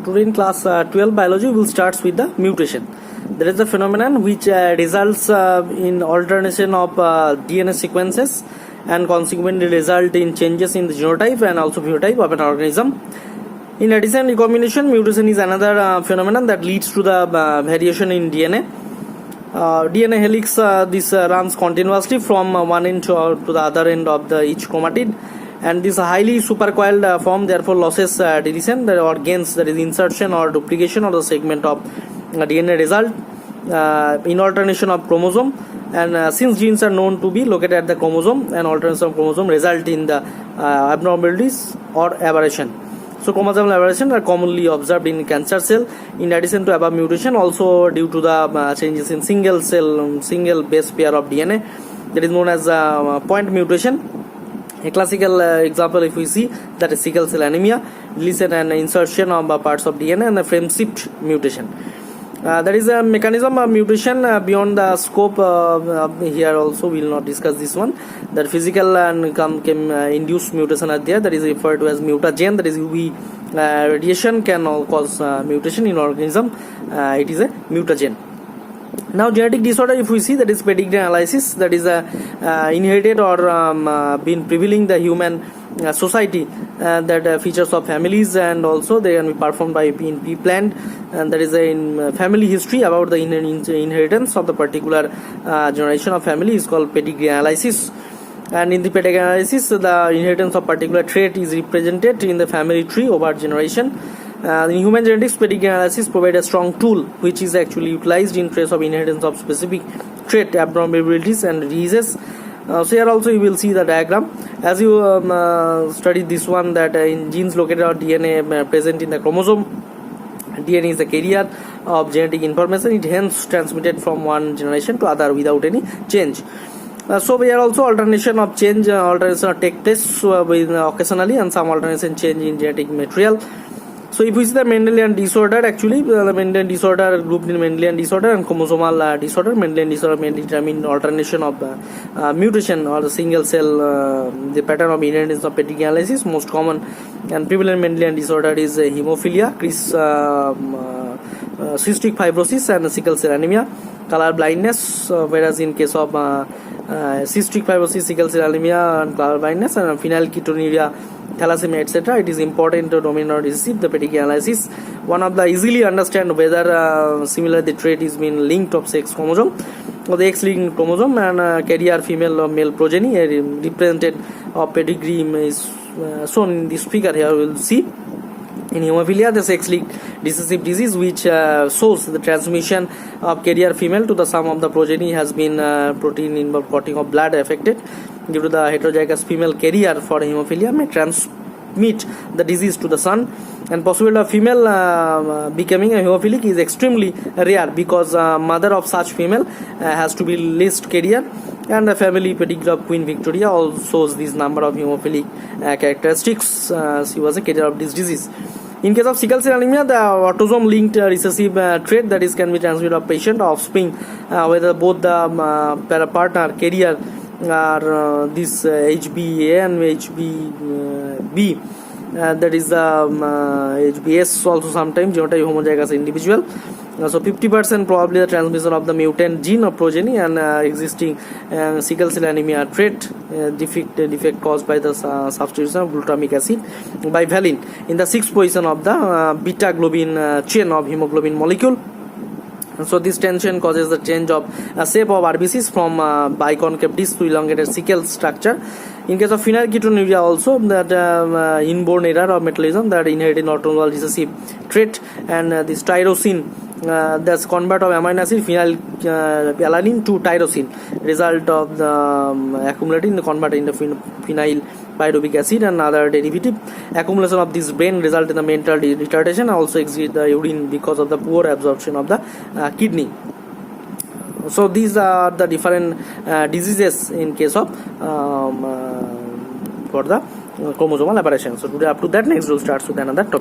today in class 12 biology we will start with the mutation. There is a phenomenon which results in alternation of DNA sequences and consequently result in changes in the genotype and also phenotype of an organism. In addition, recombination mutation is another phenomenon that leads to the variation in DNA. DNA helix this runs continuously from one end to the other end of each chromatid, and this highly supercoiled form therefore losses deletion or gains, that is insertion or duplication of the segment of DNA result in alternation of chromosome, and since genes are known to be located at the chromosome, and alternation of chromosome result in the abnormalities or aberration. So chromosomal aberration are commonly observed in cancer cell. In addition to above mutation, also due to the changes in single base pair of DNA, that is known as point mutation. A classical example, if we see, that is sickle cell anemia, deletion and insertion of parts of DNA, and the frame shift mutation. There is a mechanism of mutation beyond the scope. Here also we will not discuss this one. That physical and induced mutation are there. That is referred to as mutagen. That is UV radiation can cause mutation in organism. It is a mutagen. Now genetic disorder, if we see, that is pedigree analysis, that is inherited or been prevailing the human society, that features of families, and also they can be performed by in plant, and that is in family history about the inheritance of the particular generation of family is called pedigree analysis. And in the pedigree analysis, the inheritance of particular trait is represented in the family tree over generation. In human genetics, pedigree analysis provides a strong tool which is actually utilized in trace of inheritance of specific trait abnormalities and diseases. So here also you will see the diagram as you study this one, that in genes located or DNA present in the chromosome, DNA is the carrier of genetic information. It hence transmitted from one generation to other without any change. So we are also alternation of change, alternation take place occasionally, and some alternation change in genetic material. So if we see the Mendelian disorder, actually the Mendelian disorder grouped in Mendelian disorder and chromosomal disorder. Mendelian disorder mainly determine alternation of mutation or the single cell, the pattern of inheritance of pedigree analysis. Most common and prevalent Mendelian disorder is hemophilia, cystic fibrosis, and sickle cell anemia. Color blindness, whereas in case of cystic fibrosis, sickle cell anemia, and color blindness, and phenylketonuria, thalassemia, etc., it is important to dominate or receive the pedigree analysis. One of the easily understand whether similar the trait is being linked of sex chromosome or the X-linked chromosome, and carrier female or male progeny represented of pedigree is shown in this figure. Here we will see in hemophilia the sex-linked recessive disease, which shows the transmission of carrier female to the sum of the progeny has been protein involved clotting of blood affected due to the heterozygous female carrier for hemophilia may transmit the disease to the son, and possibility of female becoming a hemophilic is extremely rare because mother of such female has to be least carrier, and the family pedigree of Queen Victoria also shows this number of hemophilic characteristics. She was a carrier of this disease. In case of sickle cell anemia, the autosome linked recessive trait, that is can be transmitted of patient offspring, whether both the partner carrier are this HBA and HBB, that is the HBS also sometimes genotype homozygous individual. So 50% probably the transmission of the mutant gene of progeny, and existing sickle cell anemia trait defect caused by the substitution of glutamic acid by valine in the 6th position of the beta globin chain of hemoglobin molecule. So this tension causes the change of shape of RBCs from biconcave disc to elongated sickle structure. In case of phenylketonuria also, that inborn error of metabolism that inherited autosomal recessive trait, and this tyrosine, that's convert of amino acid phenylalanine to tyrosine, result of the accumulating the convert in the phenyl pyruvic acid and other derivative. Accumulation of this brain result in the mental retardation, also exit the urine because of the poor absorption of the kidney. So these are the different diseases in case of for the chromosomal aberration. So today up to that, next we'll start with another topic.